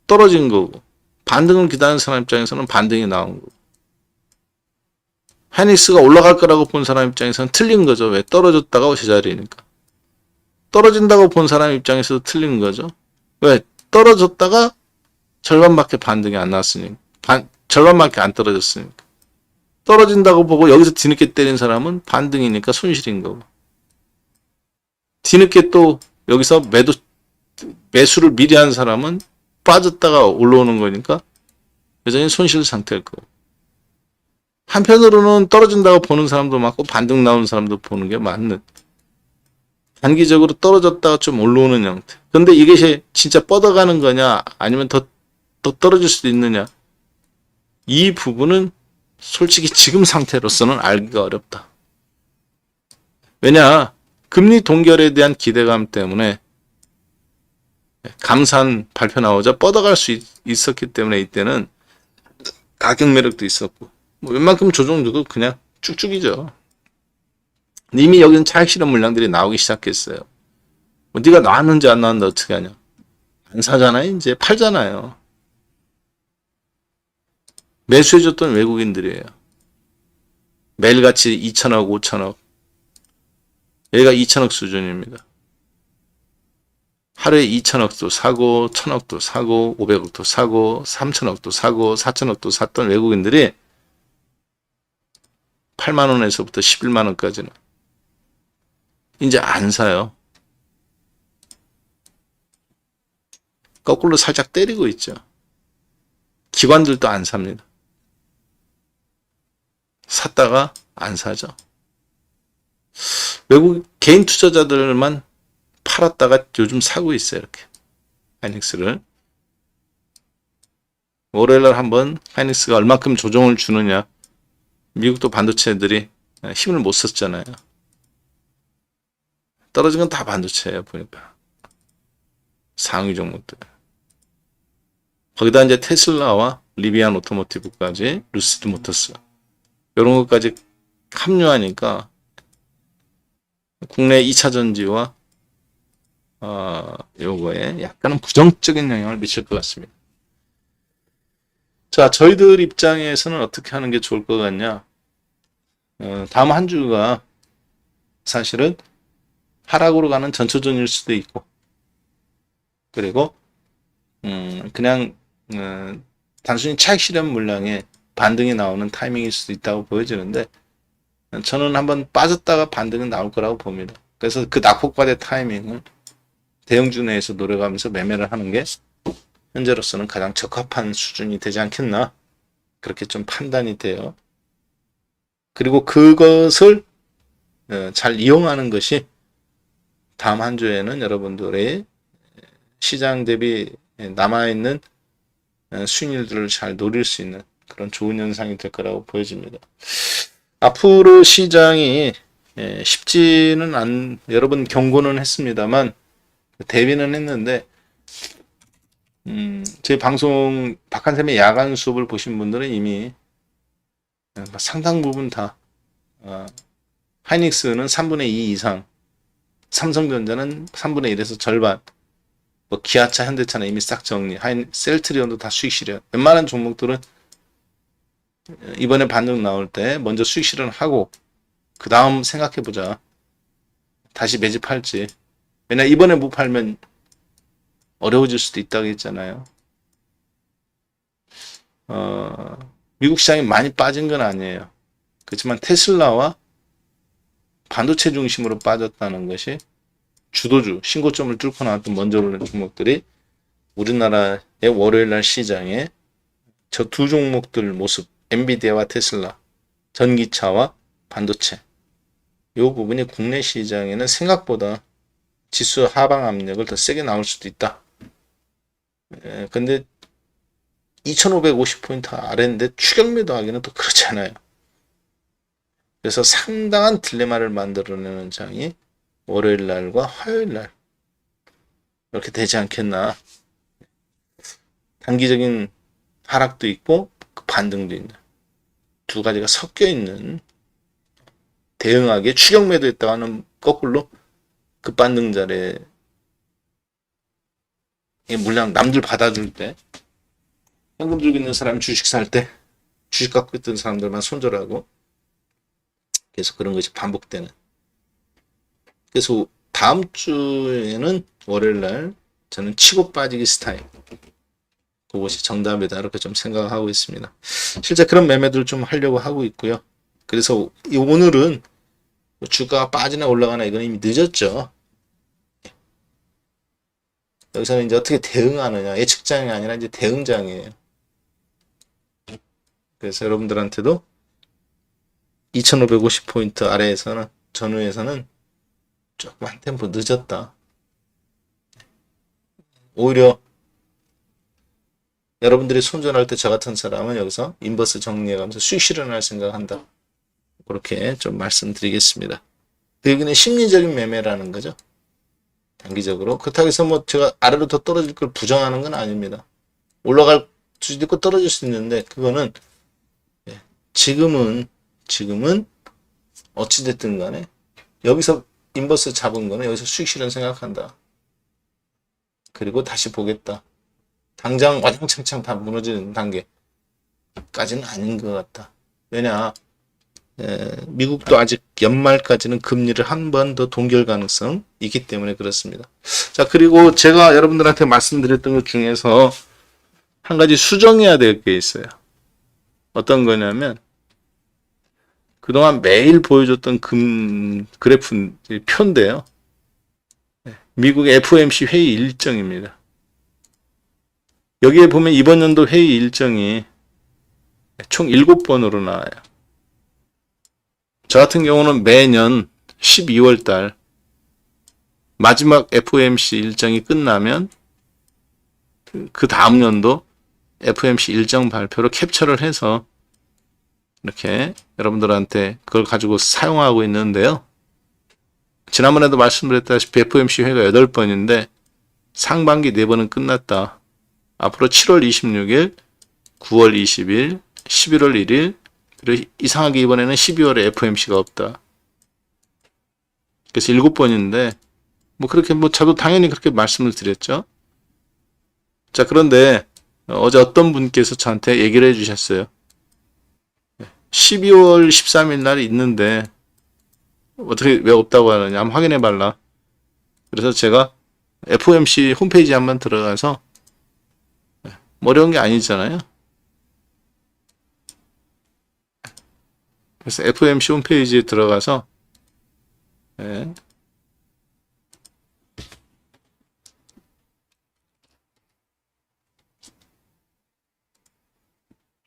떨어진 거고, 반등을 기다리는 사람 입장에서는 반등이 나온 거고, 하이닉스가 올라갈 거라고 본 사람 입장에서는 틀린 거죠. 왜? 떨어졌다가 제자리니까. 떨어진다고 본 사람 입장에서도 틀린 거죠. 왜? 떨어졌다가 절반밖에 반등이 안 났으니까. 절반밖에 안 떨어졌으니까. 떨어진다고 보고 여기서 뒤늦게 때린 사람은 반등이니까 손실인 거고. 뒤늦게 또 여기서 매수를 미리 한 사람은 빠졌다가 올라오는 거니까 여전히 손실 상태일 거고. 한편으로는 떨어진다고 보는 사람도 많고 반등 나오는 사람도 보는 게 맞는, 단기적으로 떨어졌다가 좀 올라오는 형태. 근데 이것이 진짜 뻗어가는 거냐 아니면 더 떨어질 수도 있느냐, 이 부분은 솔직히 지금 상태로서는 알기가 어렵다. 왜냐, 금리 동결에 대한 기대감 때문에 감산 발표 나오자 뻗어갈 수 있었기 때문에 이때는 가격 매력도 있었고, 웬만큼 조정줘도 그냥 쭉쭉이죠. 이미 여기는 차익 실현 물량들이 나오기 시작했어요. 네가 나왔는지 안 나왔는지 어떻게 하냐. 안 사잖아요. 이제 팔잖아요. 매수해줬던 외국인들이에요. 매일같이 2천억, 5천억. 여기가 2천억 수준입니다. 하루에 2천억도 사고, 1천억도 사고, 500억도 사고, 3천억도 사고, 4천억도 샀던 외국인들이 8만 원에서부터 11만 원까지는 이제 안 사요. 거꾸로 살짝 때리고 있죠. 기관들도 안 삽니다. 샀다가 안 사죠. 외국 개인 투자자들만 팔았다가 요즘 사고 있어요. 이렇게 하이닉스를. 월요일날 한번 하이닉스가 얼마큼 조정을 주느냐. 미국도 반도체들이 힘을 못 썼잖아요. 떨어진 건 다 반도체예요. 보니까 상위 종목들. 거기다 이제 테슬라와 리비안 오토모티브까지, 루시드 모터스 이런 것까지 합류하니까 국내 2차 전지와 요거에 약간은 부정적인 영향을 미칠 것 같습니다. 자, 저희들 입장에서는 어떻게 하는 게 좋을 것 같냐. 다음 한 주가 사실은 하락으로 가는 전초전일 수도 있고, 그리고 그냥 단순히 차익 실현 물량에 반등이 나오는 타이밍일 수도 있다고 보여지는데, 저는 한번 빠졌다가 반등은 나올 거라고 봅니다. 그래서 그 낙폭과대 타이밍을 대형주 내에서 노려가면서 매매를 하는 게 현재로서는 가장 적합한 수준이 되지 않겠나, 그렇게 좀 판단이 돼요. 그리고 그것을 잘 이용하는 것이 다음 한 주에는 여러분들의 시장 대비 남아있는 수익률들을 잘 노릴 수 있는 그런 좋은 현상이 될 거라고 보여집니다. 앞으로 시장이 쉽지는 않, 여러 번 경고는 했습니다만 대비는 했는데, 제 방송 박한샘의 야간 수업을 보신 분들은 이미 상당 부분 다 하이닉스는 3분의 2 이상, 삼성전자는 3분의 1에서 절반, 기아차, 현대차는 이미 싹 정리, 셀트리온도 다 수익 실현, 웬만한 종목들은 이번에 반등 나올 때 먼저 수익 실현하고 그 다음 생각해보자. 다시 매집할지. 왜냐 이번에 못 팔면 어려워질 수도 있다고 했잖아요. 미국 시장이 많이 빠진 건 아니에요. 그렇지만 테슬라와 반도체 중심으로 빠졌다는 것이 주도주, 신고점을 뚫고 나왔던 먼저 오르는 종목들이 우리나라의 월요일날 시장에 저 두 종목들 모습, 엔비디아와 테슬라, 전기차와 반도체. 이 부분이 국내 시장에는 생각보다 지수 하방 압력을 더 세게 나올 수도 있다. 근데 2550포인트 아래인데 추격 매도하기는 또 그렇지 않아요. 그래서 상당한 딜레마를 만들어내는 장이 월요일 날과 화요일 날 이렇게 되지 않겠나. 단기적인 하락도 있고 반등도 있는 두 가지가 섞여 있는, 대응하기에 추격 매도했다가 하는 거꾸로 급반등 자리에 물량 남들 받아줄 때 현금 들고 있는 사람이 주식 살 때 주식 갖고 있던 사람들만 손절하고 계속 그런 것이 반복되는. 그래서 다음 주에는 월요일 날 저는 치고 빠지기 스타일, 그것이 정답이다 이렇게 좀 생각하고 있습니다. 실제 그런 매매들 좀 하려고 하고 있고요. 그래서 오늘은 주가가 빠지나 올라가나 이건 이미 늦었죠. 여기서는 이제 어떻게 대응하느냐, 예측장이 아니라 이제 대응장이에요. 그래서 여러분들한테도 2550포인트 아래에서는, 전후에서는 조금 한 템포 늦었다. 오히려 여러분들이 손절할 때 저 같은 사람은 여기서 인버스 정리해가면서 수익 실현할 생각한다. 그렇게 좀 말씀드리겠습니다. 그 얘기는 심리적인 매매라는 거죠. 단기적으로. 그렇다고 해서 뭐 제가 아래로 더 떨어질 걸 부정하는 건 아닙니다. 올라갈 수도 있고 떨어질 수 있는데, 그거는 지금은 어찌됐든 간에 여기서 인버스 잡은 거는 여기서 수익 실현 생각한다. 그리고 다시 보겠다. 당장 와장창창 다 무너지는 단계까지는 아닌 것 같다. 왜냐, 미국도 아직 연말까지는 금리를 한 번 더 동결 가능성 있기 때문에 그렇습니다. 자, 그리고 제가 여러분들한테 말씀드렸던 것 중에서 한 가지 수정해야 될 게 있어요. 어떤 거냐면, 그동안 매일 보여줬던 그래프 표인데요. 미국의 FOMC 회의 일정입니다. 여기에 보면 이번 연도 회의 일정이 총 7번으로 나와요. 저 같은 경우는 매년 12월 달 마지막 FOMC 일정이 끝나면 그 다음 연도 FOMC 일정 발표로 캡처를 해서 이렇게 여러분들한테 그걸 가지고 사용하고 있는데요. 지난번에도 말씀드렸다시피 FOMC 회의가 8번인데 상반기 4번은 끝났다. 앞으로 7월 26일, 9월 20일, 11월 1일, 그리고 이상하게 이번에는 12월에 FOMC가 없다. 그래서 7번인데 뭐 그렇게 뭐 저도 당연히 그렇게 말씀을 드렸죠. 자, 그런데 어제 어떤 분께서 저한테 얘기를 해주셨어요. 12월 13일 날 있는데 어떻게 왜 없다고 하느냐, 한번 확인해 봐라. 그래서 제가 FOMC 홈페이지 한번 들어가서, 뭐 어려운 게 아니잖아요. 그래서 FOMC 홈페이지에 들어가서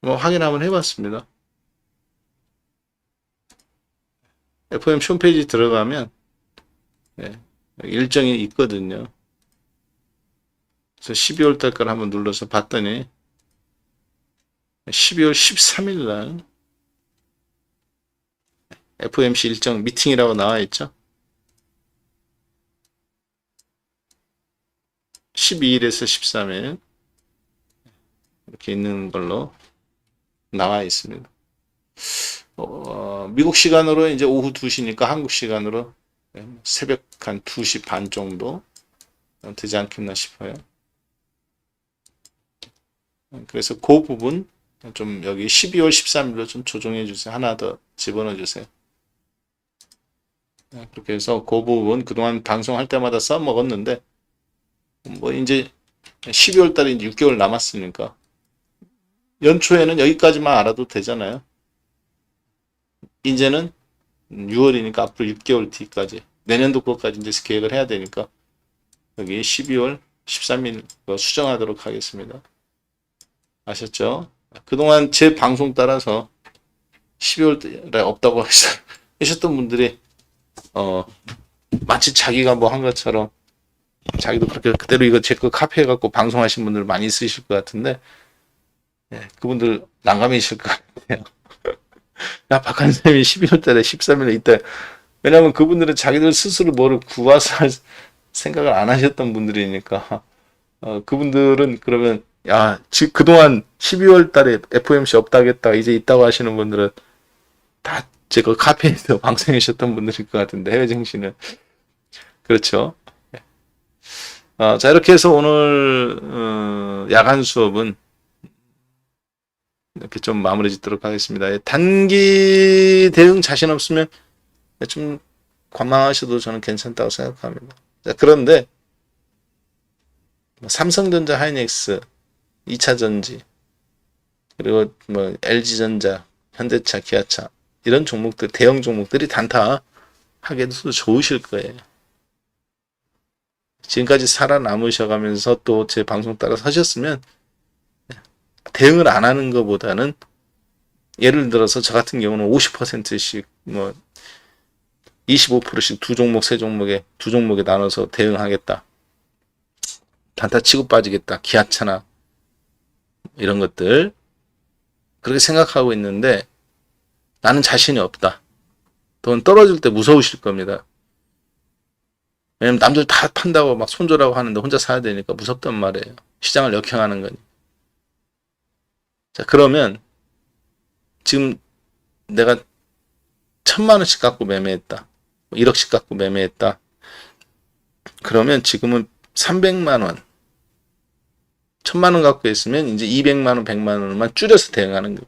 뭐 확인 한번 해봤습니다. FOMC 홈페이지 들어가면 일정이 있거든요. 그래서 12월 달 걸 한번 눌러서 봤더니 12월 13일 날 FOMC 일정 미팅이라고 나와 있죠. 12일에서 13일 이렇게 있는 걸로 나와 있습니다. 미국 시간으로 이제 오후 2시니까 한국 시간으로 새벽 한 2시 반 정도 되지 않겠나 싶어요. 그래서 그 부분 좀 여기 12월 13일로 좀 조정해 주세요. 하나 더 집어넣어 주세요. 그렇게 해서 그 부분 그동안 방송할 때마다 써먹었는데, 뭐 이제 12월 달에 6개월 남았으니까 연초에는 여기까지만 알아도 되잖아요. 이제는 6월이니까 앞으로 6개월 뒤까지, 내년도 거까지 이제 계획을 해야 되니까 여기 12월 13일 수정하도록 하겠습니다. 아셨죠? 그동안 제 방송 따라서 12월달에 없다고 하셨던 분들이 마치 자기가 뭐 한 것처럼 자기도 그렇게 그대로 이거 제 거 카피해갖고 방송하신 분들 많이 있으실 것 같은데, 예, 그분들 난감해지실 것 같아요. 야, 박한쌤이 12월달에 13일에 있다. 왜냐면 그분들은 자기들 스스로 뭐를 구해서 할 생각을 안 하셨던 분들이니까, 그분들은 그러면, 야, 그동안 12월 달에 FOMC 없다겠다, 이제 있다고 하시는 분들은 다 제 거 카피해서 방송하셨던 분들일 것 같은데, 해외 증시는. 그렇죠. 자, 이렇게 해서 오늘, 야간 수업은 이렇게 좀 마무리 짓도록 하겠습니다. 단기 대응 자신 없으면 좀 관망하셔도 저는 괜찮다고 생각합니다. 자, 그런데 삼성전자, 하이닉스, 2차전지, 그리고 뭐 LG전자, 현대차, 기아차 이런 종목들, 대형 종목들이 단타하게도 좋으실 거예요. 지금까지 살아남으셔가면서 또 제 방송 따라 사셨으면 대응을 안 하는 것보다는, 예를 들어서 저 같은 경우는 50%씩 뭐 25%씩 두 종목에 나눠서 대응하겠다. 단타 치고 빠지겠다. 기아차나 이런 것들 그렇게 생각하고 있는데, 나는 자신이 없다. 돈 떨어질 때 무서우실 겁니다. 왜냐면 남들 다 판다고 막 손절하고 하는데 혼자 사야 되니까 무섭단 말이에요. 시장을 역행하는 거니. 자, 그러면 지금 내가 1,000만 원씩 갖고 매매했다. 1억씩 갖고 매매했다. 그러면 지금은 300만 원. 1,000만 원 갖고 있으면 이제 200만 원, 100만 원만 줄여서 대응하는 거예요.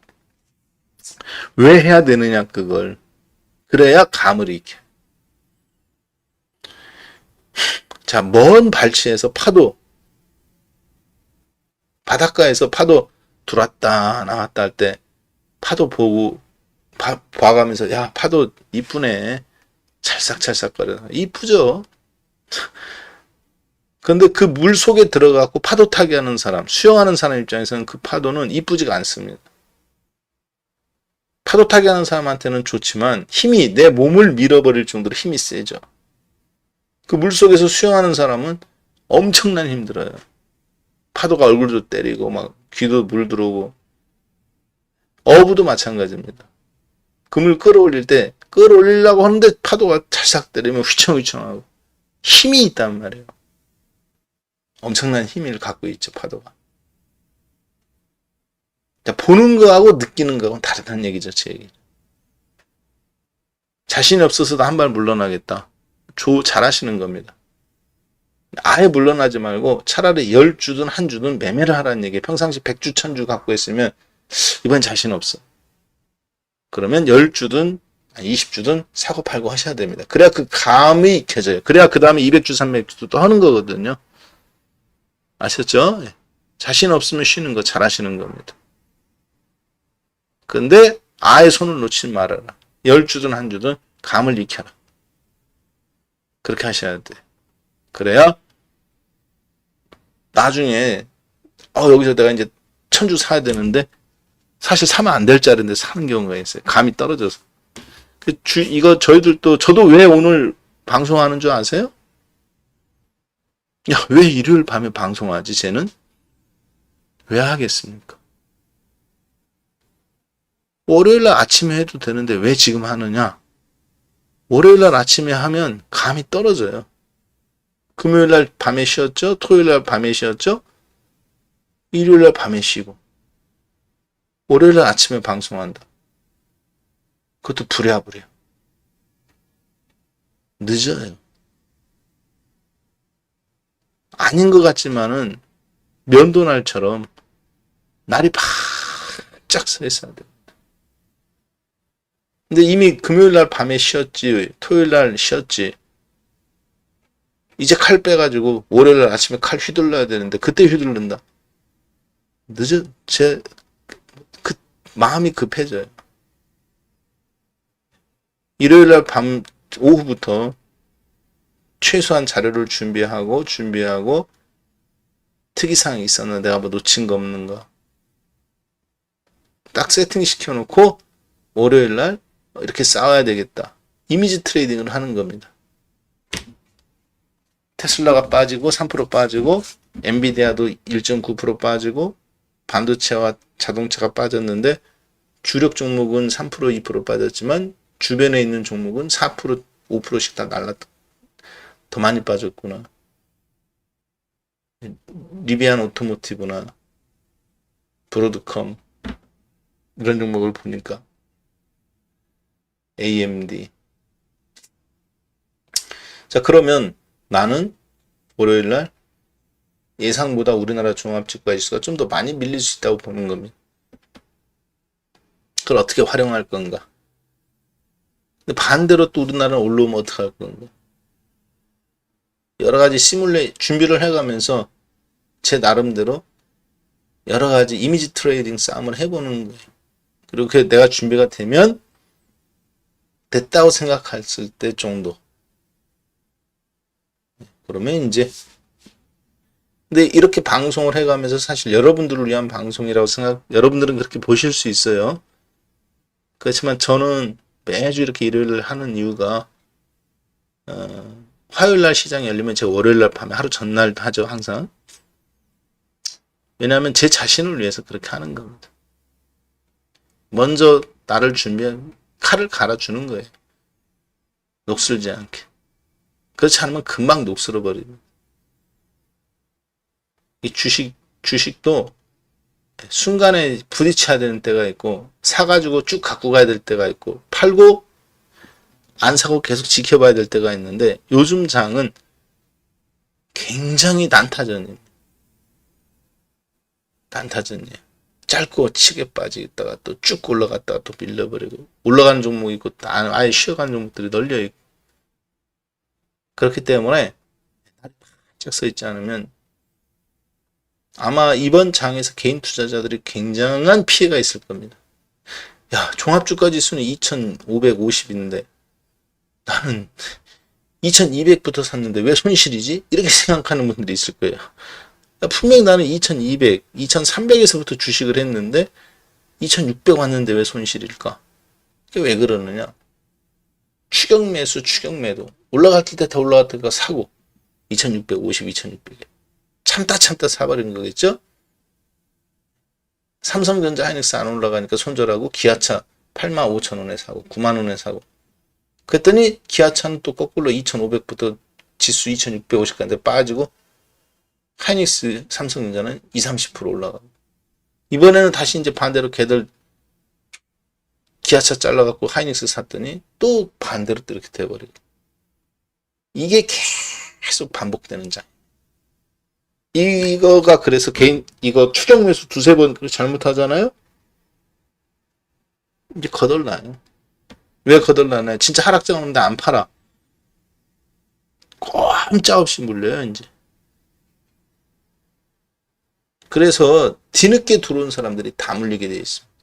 왜 해야 되느냐, 그걸. 그래야 감을 익혀. 자, 먼 발치에서 파도, 바닷가에서 파도 들어왔다 나왔다 할 때 파도 보고 봐가면서, 야, 파도 이쁘네. 찰싹찰싹거려. 이쁘죠? 근데 그 물 속에 들어가고 파도 타기 하는 사람, 수영하는 사람 입장에서는 그 파도는 이쁘지가 않습니다. 파도 타기 하는 사람한테는 좋지만 힘이, 내 몸을 밀어버릴 정도로 힘이 세죠. 그 물 속에서 수영하는 사람은 엄청난 힘들어요. 파도가 얼굴도 때리고 막 귀도 물 들어오고. 어부도 마찬가지입니다. 그물 끌어올리려고 하는데 파도가 찰싹 때리면 휘청휘청하고 힘이 있단 말이에요. 엄청난 힘을 갖고 있죠, 파도가. 자, 보는 거하고 느끼는 거하고는 다르다는 얘기죠, 제 얘기. 자신이 없어서도 한 발 물러나겠다. 잘하시는 겁니다. 아예 물러나지 말고 차라리 10주든 한 주든 매매를 하라는 얘기예요. 평상시 100주, 1000주 갖고 있으면 이번 자신 없어. 그러면 10주든 20주든 사고 팔고 하셔야 됩니다. 그래야 그 감이 익혀져요. 그래야 그 다음에 200주, 300주도 또 하는 거거든요. 아셨죠? 자신 없으면 쉬는 거 잘하시는 겁니다. 근데 아예 손을 놓지 말아라. 10주든 한 주든 감을 익혀라. 그렇게 하셔야 돼. 그래야 나중에 여기서 내가 이제 1000주 사야 되는데 사실 사면 안 될 자리인데 사는 경우가 있어요. 감이 떨어져서. 이거 저도 왜 오늘 방송하는 줄 아세요? 야, 왜 일요일 밤에 방송하지, 쟤는? 왜 하겠습니까? 월요일날 아침에 해도 되는데 왜 지금 하느냐? 월요일날 아침에 하면 감이 떨어져요. 금요일날 밤에 쉬었죠? 토요일날 밤에 쉬었죠? 일요일날 밤에 쉬고. 월요일날 아침에 방송한다. 그것도 부랴부랴. 늦어요. 아닌 것 같지만은 면도날처럼 날이 바짝 서 있어야 돼요. 근데 이미 금요일날 밤에 쉬었지, 토요일날 쉬었지. 이제 칼 빼가지고 월요일날 아침에 칼 휘둘러야 되는데 그때 휘둘른다. 늦어. 마음이 급해져요. 일요일날 오후부터 최소한 자료를 준비하고 특이사항이 있었나, 내가 뭐 놓친 거 없는가. 딱 세팅 시켜놓고 월요일날 이렇게 싸워야 되겠다. 이미지 트레이딩을 하는 겁니다. 테슬라가 빠지고 3% 빠지고 엔비디아도 1.9% 빠지고 반도체와 자동차가 빠졌는데 주력 종목은 3% 2% 빠졌지만 주변에 있는 종목은 4% 5%씩 다 날랐다. 더 많이 빠졌구나. 리비안 오토모티브나 브로드컴 이런 종목을 보니까 AMD. 자, 그러면 나는 월요일날 예상보다 우리나라 종합주가 지수가 좀 더 많이 밀릴 수 있다고 보는 겁니다. 그걸 어떻게 활용할 건가? 근데 반대로 또 우리나라는 올라오면 어떻게 할 건가? 여러 가지 준비를 해가면서 제 나름대로 여러 가지 이미지 트레이딩 싸움을 해보는 거예요. 그리고 그 내가 준비가 되면 됐다고 생각했을 때 정도. 그러면 이제 근데 이렇게 방송을 해가면서 사실 여러분들을 위한 방송이라고 여러분들은 그렇게 보실 수 있어요. 그렇지만 저는 매주 이렇게 일요일을 하는 이유가 화요일날 시장이 열리면 제가 월요일날 밤에 하루 전날 하죠, 항상. 왜냐하면 제 자신을 위해서 그렇게 하는 겁니다. 먼저 나를 준비한 칼을 갈아주는 거예요. 녹슬지 않게. 그렇지 않으면 금방 녹슬어 버립니다. 이 주식도 순간에 부딪혀야 되는 때가 있고 사가지고 쭉 갖고 가야 될 때가 있고 팔고 안 사고 계속 지켜봐야 될 때가 있는데 요즘 장은 굉장히 난타전이에요. 난타전이에요. 짧고 치게 빠지다가 또 쭉 올라갔다가 또 밀려버리고 올라가는 종목이 있고 아예 쉬어가는 종목들이 널려있고 그렇기 때문에 날이 바짝 서 있지 않으면 아마 이번 장에서 개인 투자자들이 굉장한 피해가 있을 겁니다. 야, 종합주가 지수는 2550인데 나는 2200부터 샀는데 왜 손실이지? 이렇게 생각하는 분들이 있을 거예요. 분명히 나는 2200, 2300에서부터 주식을 했는데 2600 왔는데 왜 손실일까? 그게 왜 그러느냐? 추격 매수, 추격 매도. 올라갈 때 더 올라갈 때 사고 2650, 2600에. 참다 사버리는 거겠죠? 삼성전자 하이닉스 안 올라가니까 손절하고 기아차 85,000원에 사고 90,000원에 사고 그랬더니 기아차는 또 거꾸로 2,500부터 지수 2,650까지 빠지고 하이닉스 삼성전자는 20-30% 올라가고 이번에는 다시 이제 반대로 걔들 기아차 잘라갖고 하이닉스 샀더니 또 반대로 또 이렇게 돼버리고 이게 계속 반복되는 장. 이거가 그래서 이거 추격 매수 두세 번 잘못하잖아요? 이제 거덜나요. 왜 거덜나나요? 진짜 하락장 오는데 안 팔아. 꼼짝없이 물려요, 이제. 그래서 뒤늦게 들어온 사람들이 다 물리게 되어 있습니다.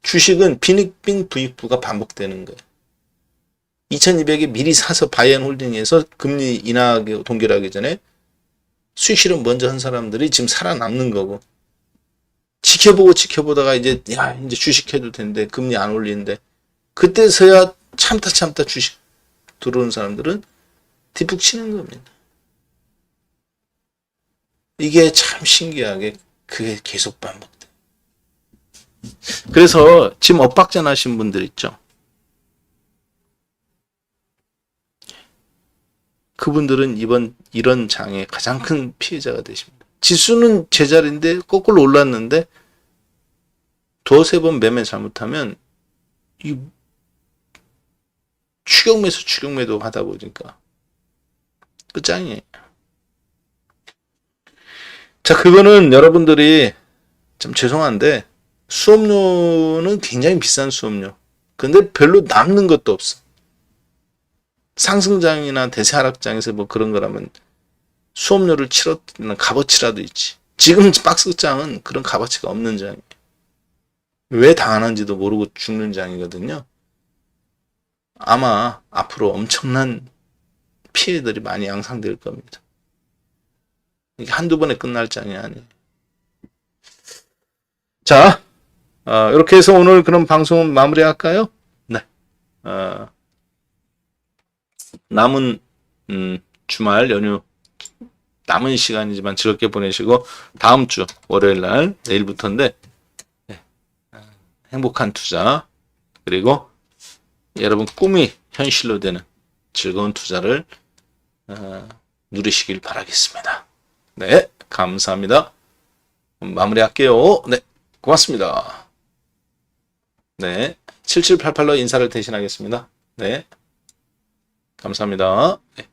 주식은 빈익빈 부익부가 반복되는 거예요. 2200에 미리 사서 바이앤 홀딩에서 금리 인하하게 동결하기 전에 수익 실험 먼저 한 사람들이 지금 살아남는 거고 지켜보다가 이제 이제 주식해도 되는데 금리 안 올리는데 그때서야 참다 주식 들어오는 사람들은 뒷북 치는 겁니다. 이게 참 신기하게 그게 계속 반복돼. 그래서 지금 엇박자 나신 분들 있죠. 그분들은 이런 장의 가장 큰 피해자가 되십니다. 지수는 제자리인데 거꾸로 올랐는데 두세 번 매매 잘못하면 이 추격 매도 하다 보니까 끝장이에요. 자, 그거는 여러분들이 좀 죄송한데 수업료는 굉장히 비싼 수업료. 근데 별로 남는 것도 없어. 상승장이나 대세 하락장에서 뭐 그런 거라면 수업료를 치렀는 값어치라도 있지. 지금 박스장은 그런 값어치가 없는 장이에요. 왜 당하는지도 모르고 죽는 장이거든요. 아마 앞으로 엄청난 피해들이 많이 양상될 겁니다. 이게 한두 번에 끝날 장이 아니에요. 자, 이렇게 해서 오늘 그럼 방송 마무리할까요? 네. 남은 주말 연휴 남은 시간이지만 즐겁게 보내시고 다음 주 월요일 날 내일부터인데 네. 행복한 투자 그리고 여러분 꿈이 현실로 되는 즐거운 투자를 누리시길 바라겠습니다. 네, 감사합니다. 마무리할게요. 네, 고맙습니다. 네, 7788로 인사를 대신하겠습니다. 네, 감사합니다. 네.